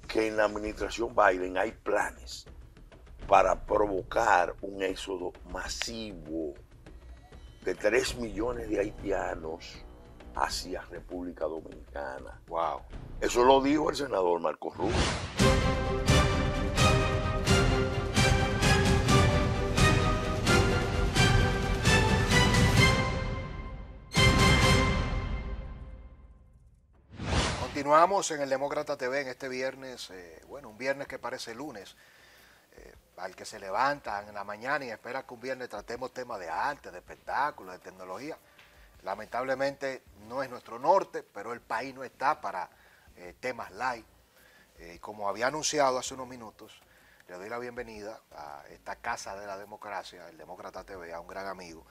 que en la administración Biden hay planes para provocar un éxodo masivo de 3 millones de haitianos hacia República Dominicana. Wow. Eso lo dijo el senador Marco Rubio. Continuamos en el Demócrata TV en este viernes, un viernes que parece lunes, al que se levanta en la mañana y espera que un viernes tratemos temas de arte, de espectáculo, de tecnología. Lamentablemente no es nuestro norte, pero el país no está para temas light. Como había anunciado hace unos minutos, le doy la bienvenida a esta casa de la democracia, el Demócrata TV, a un gran amigo,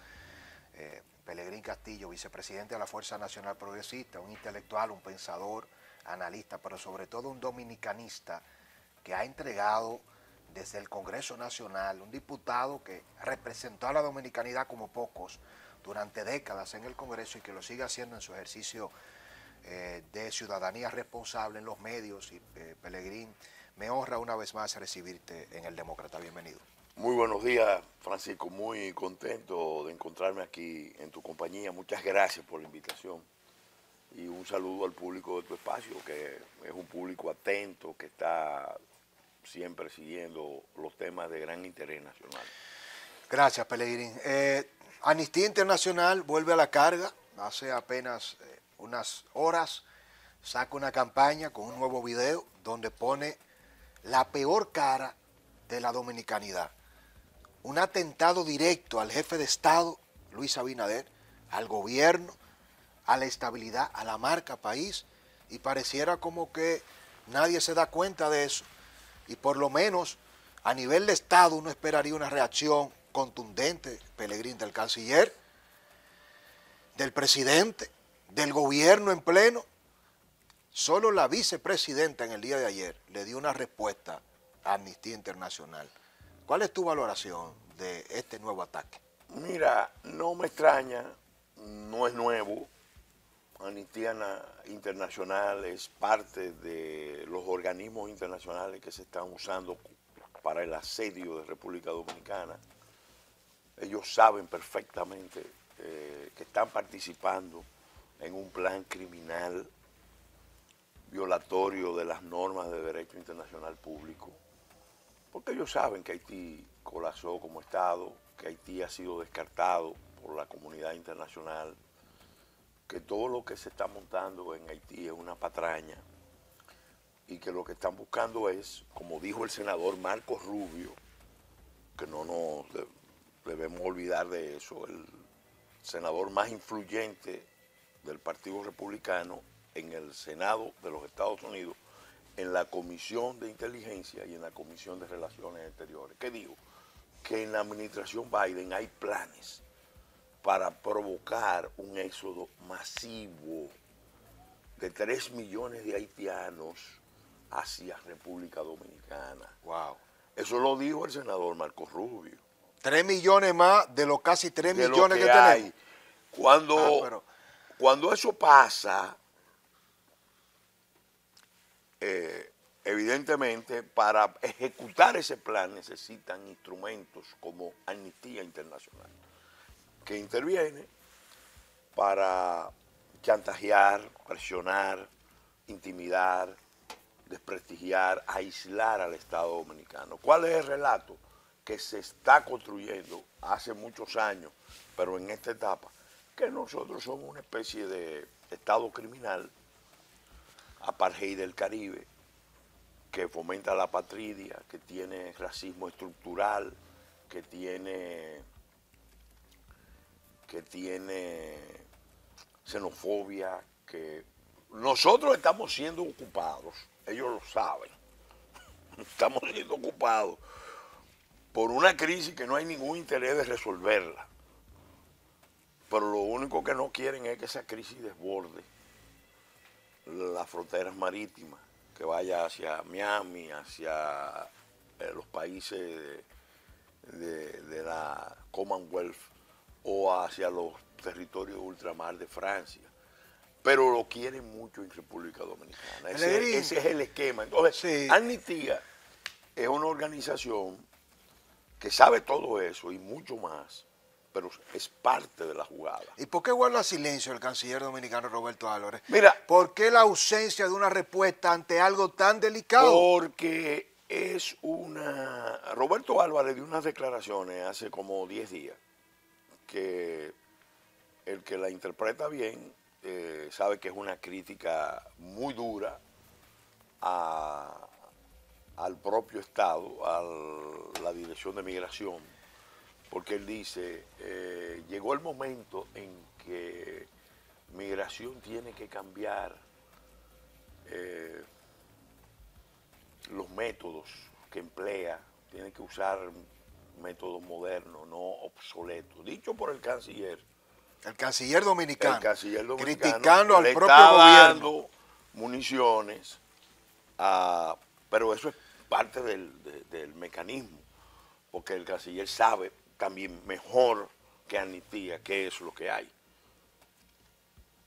Pelegrín Castillo, vicepresidente de la Fuerza Nacional Progresista, un intelectual, un pensador, analista, pero sobre todo un dominicanista que ha entregado desde el Congreso Nacional, un diputado que representó a la dominicanidad como pocos durante décadas en el Congreso y que lo sigue haciendo en su ejercicio de ciudadanía responsable en los medios. Y Pelegrín, me honra una vez más recibirte en el Demócrata. Bienvenido. Muy buenos días, Francisco. Muy contento de encontrarme aquí en tu compañía. Muchas gracias por la invitación. Y un saludo al público de tu espacio, que es un público atento, que está siempre siguiendo los temas de gran interés nacional. Gracias, Pelegrín. Amnistía Internacional vuelve a la carga. Hace apenas unas horas saca una campaña con un nuevo video donde pone la peor cara de la dominicanidad. Un atentado directo al jefe de Estado, Luis Abinader, al gobierno, a la estabilidad, a la marca país, y pareciera como que nadie se da cuenta de eso. Y por lo menos a nivel de Estado uno esperaría una reacción contundente, Pelegrín, del canciller, del presidente, del gobierno en pleno. Solo la vicepresidenta en el día de ayer le dio una respuesta a Amnistía Internacional. ¿Cuál es tu valoración de este nuevo ataque? Mira, no me extraña, no es nuevo. Amnistía Internacional es parte de los organismos internacionales que se están usando para el asedio de República Dominicana. Ellos saben perfectamente que están participando en un plan criminal violatorio de las normas de derecho internacional público, porque ellos saben que Haití colapsó como Estado, que Haití ha sido descartado por la comunidad internacional, que todo lo que se está montando en Haití es una patraña y que lo que están buscando es, como dijo el senador Marco Rubio, que no nos debemos olvidar de eso, el senador más influyente del Partido Republicano en el Senado de los Estados Unidos, en la Comisión de Inteligencia y en la Comisión de Relaciones Exteriores. ¿Qué digo? Que en la administración Biden hay planes para provocar un éxodo masivo de 3 millones de haitianos hacia República Dominicana. Wow. Eso lo dijo el senador Marco Rubio. 3 millones más de los casi 3 De millones lo que hay. tenemos. Cuando eso pasa, evidentemente para ejecutar ese plan necesitan instrumentos como Amnistía Internacional, que interviene para chantajear, presionar, intimidar, desprestigiar, aislar al Estado Dominicano. ¿Cuál es el relato que se está construyendo hace muchos años, pero en esta etapa? Que nosotros somos una especie de Estado criminal, apartheid del Caribe, que fomenta la patridia, que tiene racismo estructural, que tiene xenofobia, que nosotros estamos siendo ocupados, ellos lo saben, estamos siendo ocupados por una crisis que no hay ningún interés de resolverla, pero lo único que no quieren es que esa crisis desborde las fronteras marítimas, que vaya hacia Miami, hacia los países de la Commonwealth o hacia los territorios de ultramar de Francia. pero lo quieren mucho en República Dominicana. Ese es el esquema. Entonces, Sí. Amnistía es una organización que sabe todo eso y mucho más, pero es parte de la jugada. ¿Y por qué guarda silencio el canciller dominicano Roberto Álvarez? Mira, ¿Por qué la ausencia de una respuesta ante algo tan delicado? porque es una... Roberto Álvarez dio unas declaraciones hace como 10 días que el que la interpreta bien sabe que es una crítica muy dura al propio Estado, a la Dirección de Migración, porque él dice, llegó el momento en que Migración tiene que cambiar los métodos que emplea, tiene que usar métodos modernos, no obsoletos. Dicho por el canciller. El canciller dominicano. El canciller dominicano criticando al le propio está gobierno. dando municiones, pero eso es parte del mecanismo, porque el canciller sabe también mejor que Amnistía qué es lo que hay.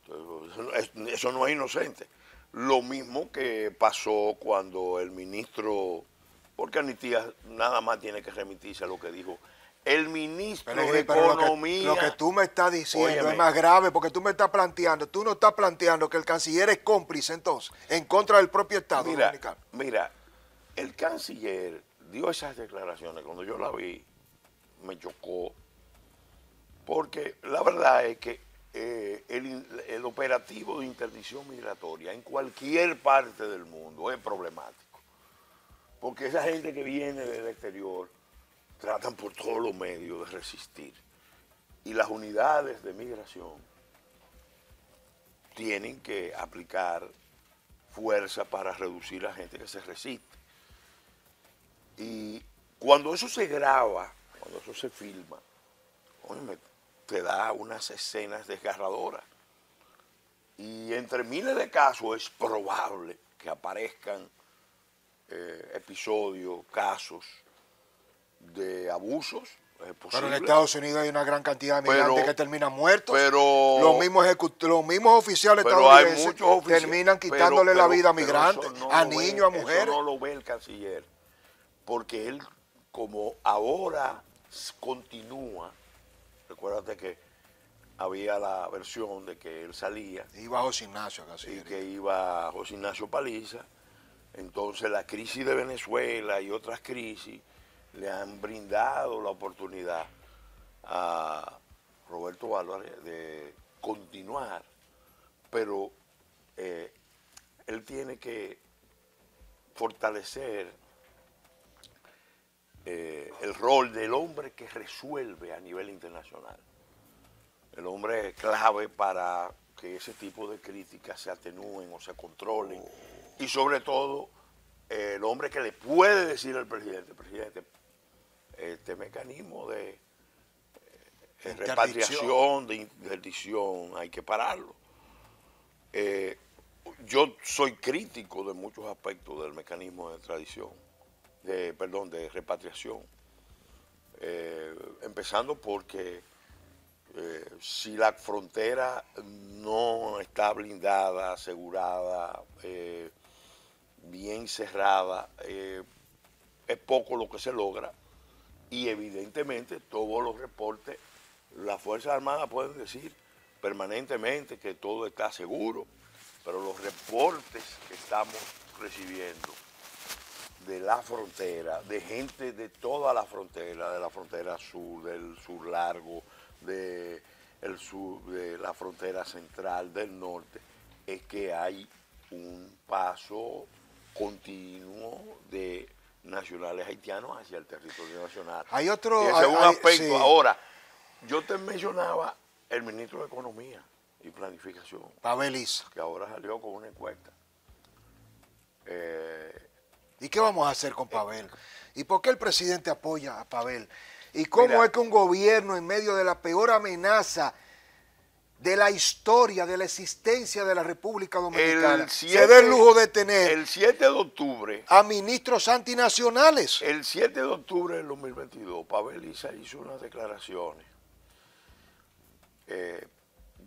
Entonces, eso no es inocente. Lo mismo que pasó cuando el ministro, porque Amnistía nada más tiene que remitirse a lo que dijo el ministro de Economía. Lo que tú me estás diciendo Óyeme, es más grave, porque tú me estás planteando, tú no estás planteando que el canciller es cómplice entonces, en contra del propio Estado dominicano. Mira, el canciller dio esas declaraciones, cuando yo la vi, me chocó, porque la verdad es que el operativo de interdicción migratoria en cualquier parte del mundo es problemático, porque esa gente que viene del exterior tratan por todos los medios de resistir, y las unidades de migración tienen que aplicar fuerza para reducir a la gente que se resiste. Y cuando eso se graba, cuando eso se filma, óyeme, te da unas escenas desgarradoras. Y entre miles de casos es probable que aparezcan episodios, casos de abusos. Pero en Estados Unidos hay una gran cantidad de migrantes que terminan muertos. Pero los mismos oficiales estadounidenses terminan quitándole la vida a migrantes, a niños, a mujeres. Eso no lo ve el canciller, porque él, como ahora continúa, recuérdate que había la versión de que él salía. Iba a José Ignacio, y que iba a José Ignacio Paliza. Entonces la crisis de Venezuela y otras crisis le han brindado la oportunidad a Roberto Álvarez de continuar, pero él tiene que fortalecer el rol del hombre que resuelve a nivel internacional. El hombre es clave para que ese tipo de críticas se atenúen o se controlen, y sobre todo el hombre que le puede decir al presidente, este mecanismo de repatriación, de interdicción, hay que pararlo. Yo soy crítico de muchos aspectos del mecanismo de de repatriación, empezando porque si la frontera no está blindada, asegurada, bien cerrada, es poco lo que se logra, y evidentemente todos los reportes, las Fuerzas Armadas pueden decir permanentemente que todo está seguro, pero los reportes que estamos recibiendo de la frontera, de gente de toda la frontera sur, del sur largo, del sur, de la frontera central, del norte, es que hay un paso continuo de nacionales haitianos hacia el territorio nacional. Hay otro... Y ese es un aspecto. Sí. Ahora, yo te mencionaba el ministro de Economía y Planificación, Pavel Issa, que ahora salió con una encuesta. ¿Y qué vamos a hacer con Pavel? ¿Y por qué el presidente apoya a Pavel? ¿Y cómo es que un gobierno en medio de la peor amenaza de la historia, de la existencia de la República Dominicana, se dé el lujo de tener el 7 de octubre a ministros antinacionales? El 7 de octubre del 2022, Pavel Issa hizo unas declaraciones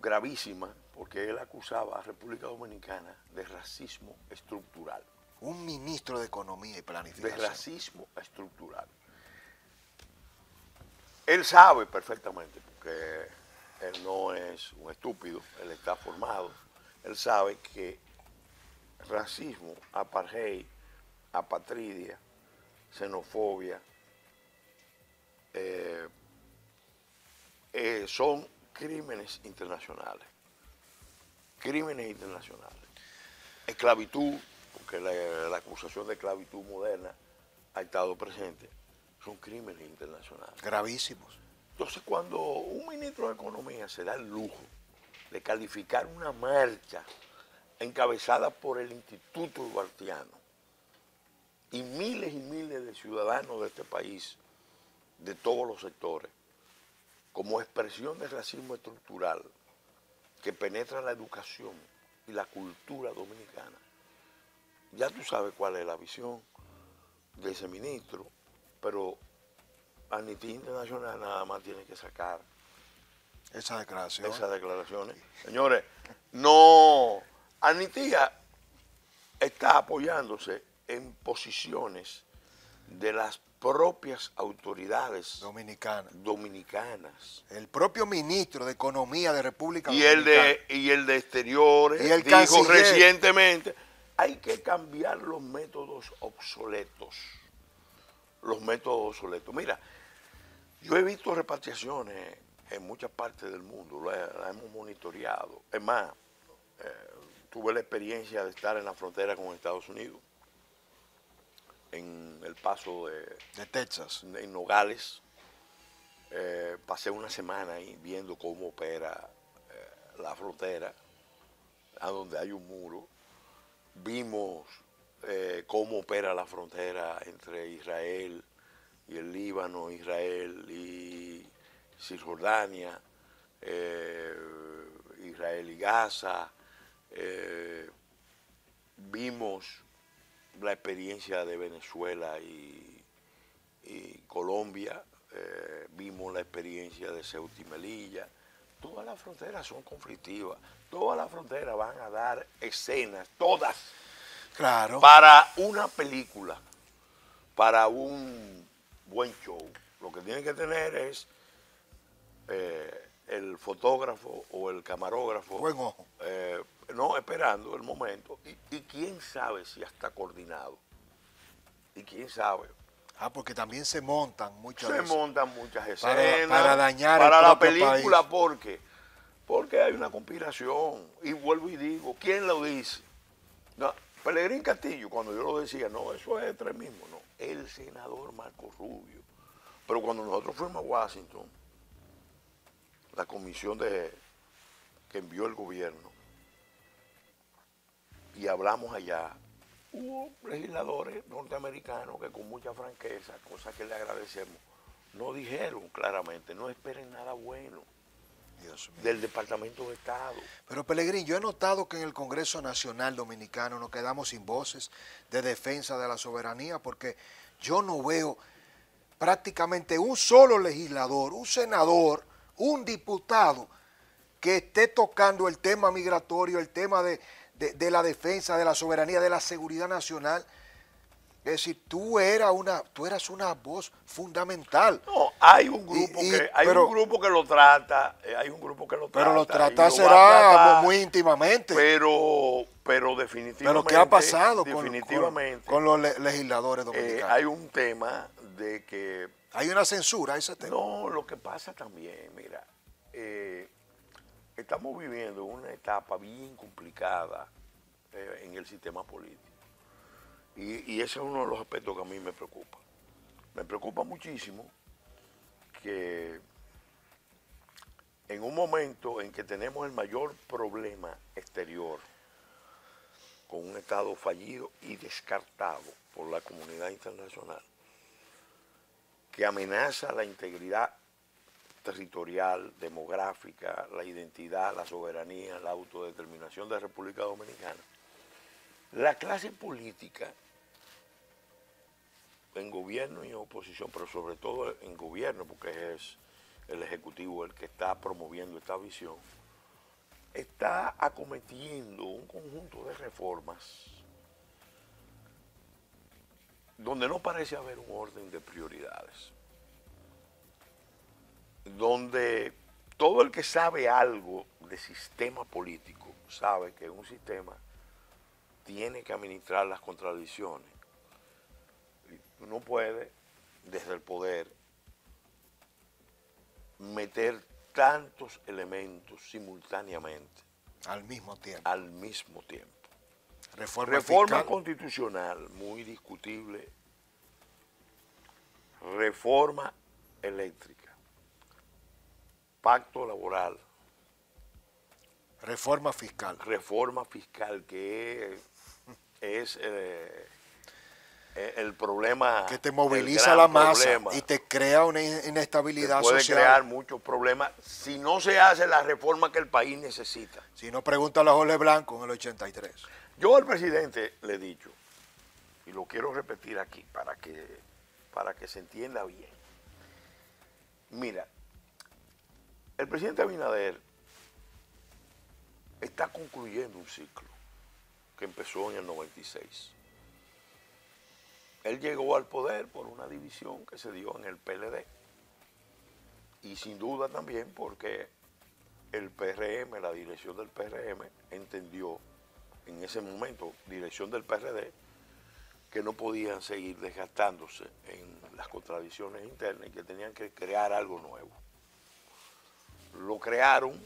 gravísimas porque él acusaba a República Dominicana de racismo estructural. Un ministro de Economía y Planificación. De racismo estructural. Él sabe perfectamente, porque él no es un estúpido, él está formado, él sabe que racismo, apartheid, apatridia, xenofobia, son crímenes internacionales. Crímenes internacionales. Esclavitud, porque la acusación de esclavitud moderna ha estado presente, son crímenes internacionales. Gravísimos. Entonces, cuando un ministro de Economía se da el lujo de calificar una marcha encabezada por el Instituto Duartiano y miles de ciudadanos de este país, de todos los sectores, como expresión de racismo estructural que penetra la educación y la cultura dominicana, ya tú sabes cuál es la visión de ese ministro, pero Amnistía Internacional nada más tiene que sacar esas declaraciones. Señores, no, Amnistía está apoyándose en posiciones de las propias autoridades dominicanas. El propio ministro de Economía de República Dominicana. Y el de Exteriores y el dijo canciller recientemente, hay que cambiar los métodos obsoletos. Los métodos obsoletos. Mira, yo he visto repatriaciones en muchas partes del mundo, la hemos monitoreado. Es más, tuve la experiencia de estar en la frontera con Estados Unidos, en el paso de Texas, en Nogales. Pasé una semana ahí viendo cómo opera la frontera, a donde hay un muro. Vimos cómo opera la frontera entre Israel y el Líbano, Israel y Cisjordania, Israel y Gaza. Vimos la experiencia de Venezuela y Colombia, vimos la experiencia de Ceuta y Melilla. Todas las fronteras son conflictivas, todas las fronteras van a dar escenas, todas, claro, para una película, para un buen show. Lo que tienen que tener es el fotógrafo o el camarógrafo, buen ojo, no esperando el momento, y quién sabe si hasta coordinado, y quién sabe. Porque también se montan muchas escenas para dañar para el la propio película país. porque hay una conspiración, y vuelvo y digo, ¿quién lo dice? No, Pelegrín Castillo, cuando yo lo decía, no, eso es extremismo, no, el senador Marco Rubio. Pero cuando nosotros fuimos a Washington, la comisión que envió el gobierno, y hablamos allá, hubo legisladores norteamericanos que con mucha franqueza, cosa que le agradecemos, no dijeron claramente, no esperen nada bueno del Departamento de Estado. Pero Pelegrín, yo he notado que en el Congreso Nacional Dominicano nos quedamos sin voces de defensa de la soberanía, porque yo no veo prácticamente un solo legislador, un senador, un diputado que esté tocando el tema migratorio, el tema de la defensa de la soberanía, de la seguridad nacional. Es decir, tú eras una voz fundamental. No, hay un grupo un grupo que lo trata, pero lo trata será muy íntimamente. Pero definitivamente. Pero ¿qué ha pasado con los legisladores dominicanos? Hay un tema de que hay una censura a ese tema. No, lo que pasa también, mira, estamos viviendo una etapa bien complicada en el sistema político. Y ese es uno de los aspectos que a mí me preocupa. Me preocupa muchísimo que en un momento en que tenemos el mayor problema exterior, con un Estado fallido y descartado por la comunidad internacional, que amenaza la integridad territorial, demográfica, la identidad, la soberanía, la autodeterminación de la República Dominicana, la clase política, en gobierno y en oposición, pero sobre todo en gobierno, porque es el Ejecutivo el que está promoviendo esta visión, está acometiendo un conjunto de reformas donde no parece haber un orden de prioridades, donde todo el que sabe algo de sistema político sabe que un sistema tiene que administrar las contradicciones. Y no puede, desde el poder, meter tantos elementos simultáneamente. Al mismo tiempo. Al mismo tiempo. Reforma Reforma constitucional, muy discutible. Reforma eléctrica. Pacto laboral. Reforma fiscal. Reforma fiscal, que es el problema. Que te moviliza la masa y te crea una inestabilidad social. Puede crear muchos problemas si no se hace la reforma que el país necesita. Si no, pregúntale a Jorge Blanco en el 83. Yo al presidente le he dicho, y lo quiero repetir aquí para que se entienda bien. Mira, el presidente Abinader está concluyendo un ciclo que empezó en el 96. Él llegó al poder por una división que se dio en el PLD y sin duda también porque el PRM, la dirección del PRM, entendió en ese momento, dirección del PRD, que no podían seguir desgastándose en las contradicciones internas y que tenían que crear algo nuevo. Lo crearon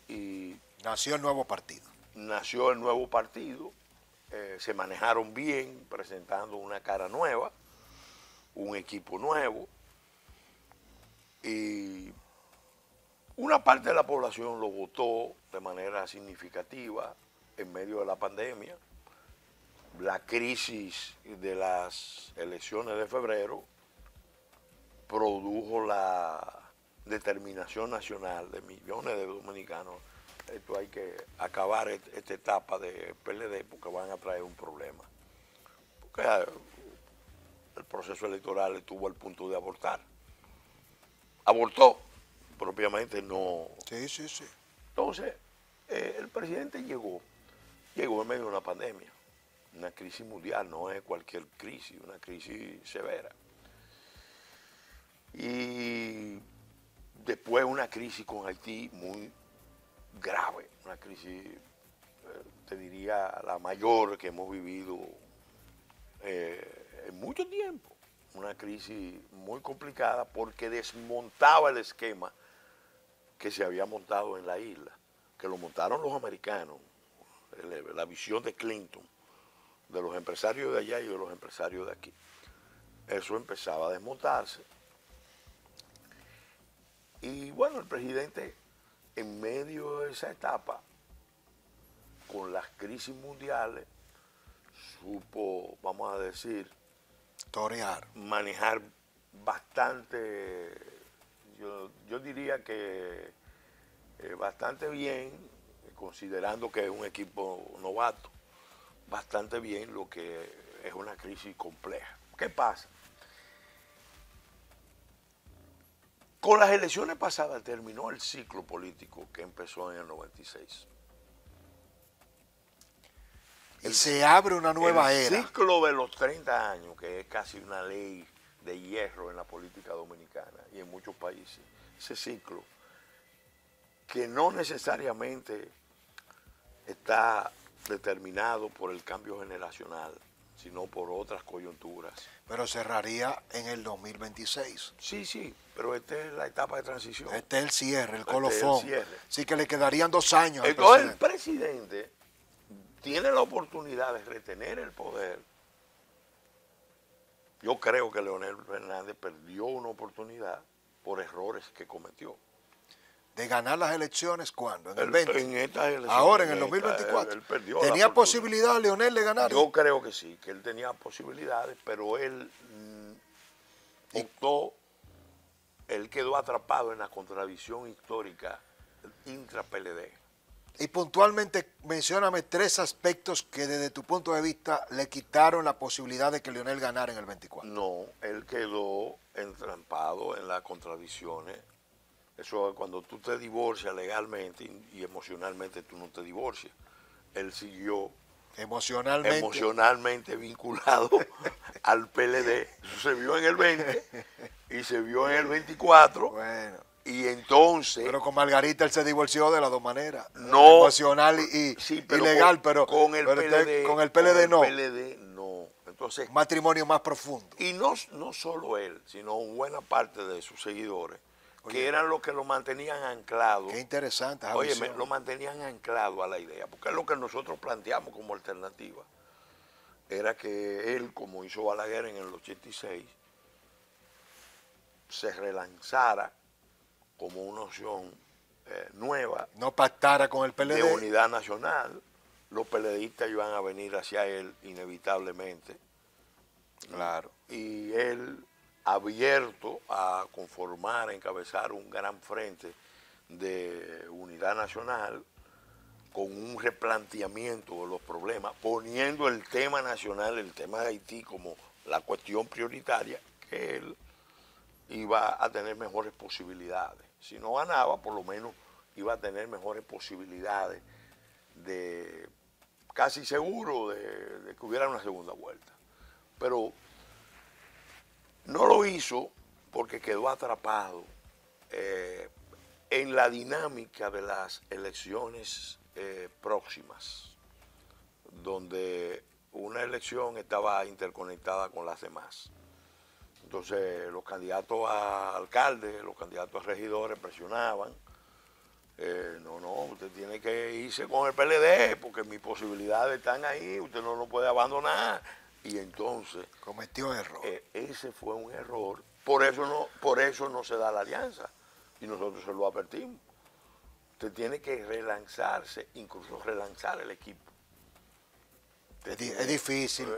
y nació el nuevo partido. Nació el nuevo partido, se manejaron bien, presentando una cara nueva, un equipo nuevo, y una parte de la población lo votó de manera significativa en medio de la pandemia. La crisis de las elecciones de febrero produjo la determinación nacional de millones de dominicanos. Esto hay que acabar esta etapa de PLD porque van a traer un problema. Porque el proceso electoral estuvo al punto de abortar. Abortó, propiamente no. Sí. Entonces, el presidente llegó en medio de una pandemia, una crisis mundial, no es cualquier crisis, una crisis severa. Y después una crisis con Haití muy grave, una crisis, te diría, la mayor que hemos vivido en mucho tiempo. Una crisis muy complicada porque desmontaba el esquema que se había montado en la isla, que lo montaron los americanos, la visión de Clinton, de los empresarios de allá y de los empresarios de aquí. Eso empezaba a desmontarse. Y bueno, el presidente, en medio de esa etapa, con las crisis mundiales, supo, vamos a decir, torear, manejar bastante, yo diría que bastante bien, considerando que es un equipo novato, bastante bien lo que es una crisis compleja. ¿Qué pasa? Con las elecciones pasadas terminó el ciclo político que empezó en el 96. Y se abre una nueva era. El ciclo de los 30 años, que es casi una ley de hierro en la política dominicana y en muchos países. Ese ciclo, que no necesariamente está determinado por el cambio generacional, sino por otras coyunturas. Pero cerraría en el 2026. Sí, pero esta es la etapa de transición. Este es el cierre, el colofón. El cierre. Sí que le quedarían 2 años al Entonces presidente. el presidente tiene la oportunidad de retener el poder. Yo creo que Leonel Fernández perdió una oportunidad por errores que cometió. ¿De ganar las elecciones cuándo? ¿En el 20? En estas elecciones. Ahora, en el 2024. Él perdió. ¿Tenía posibilidad Leonel de ganar? Yo creo que sí, que él tenía posibilidades, pero él optó, él quedó atrapado en la contradicción histórica intra-PLD. Y puntualmente, mencióname 3 aspectos que desde tu punto de vista le quitaron la posibilidad de que Leonel ganara en el 24. No, él quedó entrampado en las contradicciones Eso es cuando tú te divorcias legalmente y emocionalmente tú no te divorcias. Él siguió emocionalmente vinculado al PLD. Eso se vio en el 20 y se vio en el 24. Bueno. Y entonces... Pero con Margarita él se divorció de las dos maneras. No. Emocional y legal, pero con el PLD, con el PLD no. Con el PLD no. Entonces, un matrimonio más profundo. Y no solo él, sino buena parte de sus seguidores, que eran los que lo mantenían anclado. Qué interesante. Oye, lo mantenían anclado a la idea, porque es lo que nosotros planteamos como alternativa. Era que él, como hizo Balaguer en el 86, se relanzara como una opción nueva. No pactara con el PLD. De unidad nacional. Los PLDistas iban a venir hacia él inevitablemente. Claro. Y él, abierto a conformar, a encabezar un gran frente de unidad nacional, con un replanteamiento de los problemas, poniendo el tema nacional, el tema de Haití como la cuestión prioritaria, que él iba a tener mejores posibilidades. Si no ganaba, por lo menos iba a tener mejores posibilidades de, casi seguro, de que hubiera una segunda vuelta. Pero no lo hizo porque quedó atrapado en la dinámica de las elecciones próximas, donde una elección estaba interconectada con las demás. Entonces los candidatos a alcaldes, los candidatos a regidores presionaban. No, usted tiene que irse con el PLD porque mis posibilidades están ahí, usted no lo puede abandonar. Y entonces... cometió error. Ese fue un error. Por eso no se da la alianza. Y nosotros se lo advertimos. Usted tiene que relanzarse, incluso relanzar el equipo. Es difícil.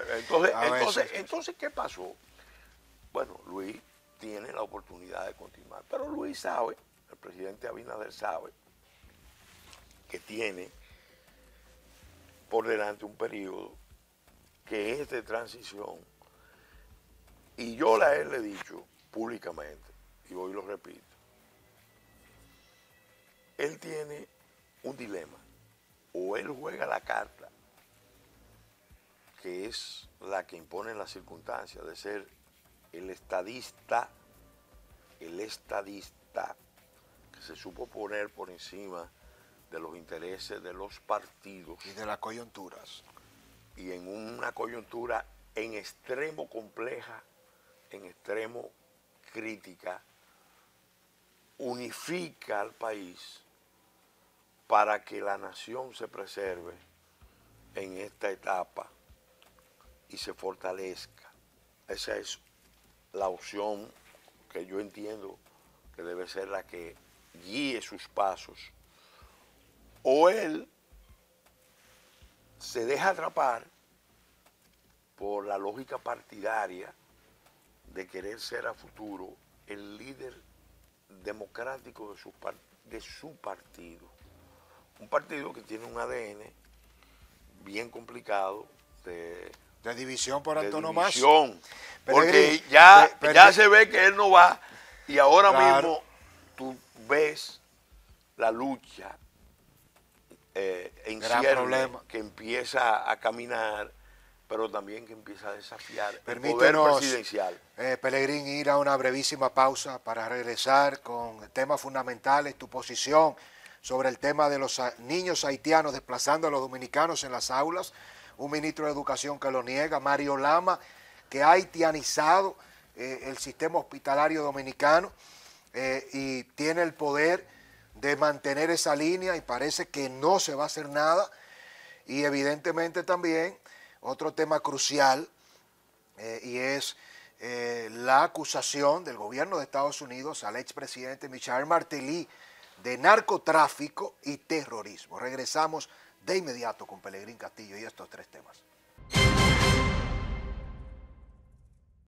Entonces, ¿qué pasó? Bueno, Luis tiene la oportunidad de continuar. Pero Luis sabe, el presidente Abinader sabe, que tiene por delante un periodo que es de transición. Y yo a él le he dicho públicamente, y hoy lo repito, él tiene un dilema. O él juega la carta, que es la que impone las circunstancias de ser el estadista que se supo poner por encima de los intereses de los partidos. Y de las coyunturas. Y en una coyuntura en extremo compleja, en extremo crítica, unifica al país para que la nación se preserve en esta etapa y se fortalezca. Esa es la opción que yo entiendo que debe ser la que guíe sus pasos. O él se deja atrapar por la lógica partidaria de querer ser a futuro el líder democrático de su partido. Un partido que tiene un ADN bien complicado de división por antonomasia. Porque ya se ve que él no va y ahora mismo tú ves la lucha en cierne que empieza a caminar, pero también que empieza a desafiar el poder presidencial. Pelegrín, ir a una brevísima pausa para regresar con temas fundamentales, tu posición sobre el tema de los niños haitianos desplazando a los dominicanos en las aulas, un ministro de Educación que lo niega, Mario Lama, que ha haitianizado el sistema hospitalario dominicano y tiene el poder de mantener esa línea y parece que no se va a hacer nada. Y evidentemente también otro tema crucial y es la acusación del gobierno de Estados Unidos al expresidente Michel Martelly de narcotráfico y terrorismo. Regresamos de inmediato con Pelegrín Castillo y estos tres temas.